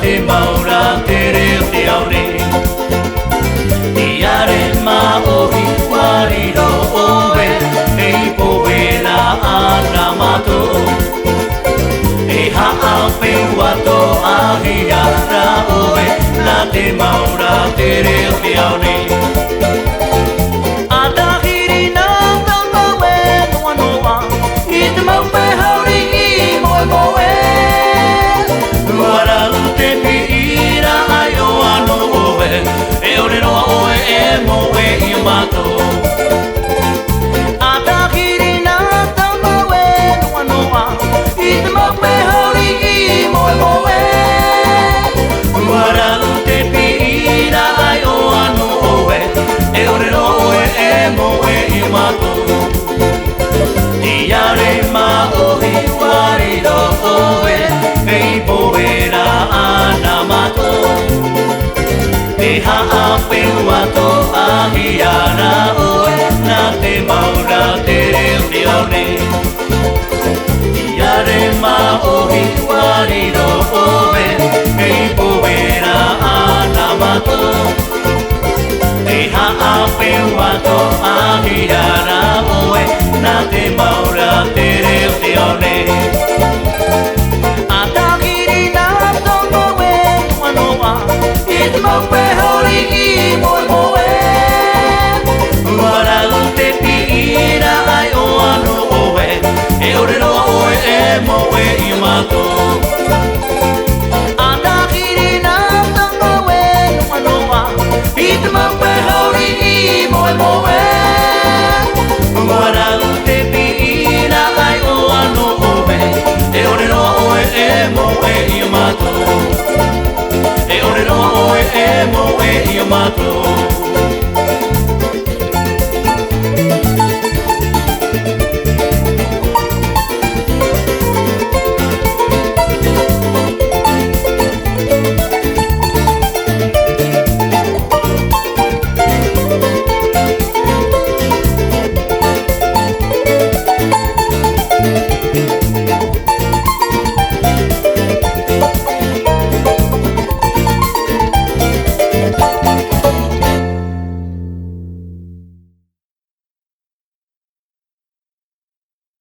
te maura te reo te aure Te are ma ohi wariro oe Ei poe la ana mato E haa whenguato ahi ara oe Na te maura te reo te aure Atahiri nā tangawe noa noa I te maupe hauri I moe moe Wara te pira ai o ano oe E ore noa oe e moe I mato Atahiri nā tangawe noa noa I te maupe hauri I moe moe Wara te pira ai o ano oe E ore noa oe e moe I mato Te are ma ohi wariro oe Ei poe ra ana mato Te haa whenguato ahi ara oe Na te maura te reo te aune Te are ma ohi wariro oe Ei poe ra ana mato Te haa whenguato ahi ara oe Na te maura te reo te aune Atahiri nā tangawe noa noa I te maupe hauri I moe moe Wara te pira ai o ano oe E ore noa oe e moe I mato Atahiri nā tangawe noa noa I te maupe hauri I moe moe Wara te pira ai o ano oe E ore noa oe e moe I mato E ore noa oe e moe I mato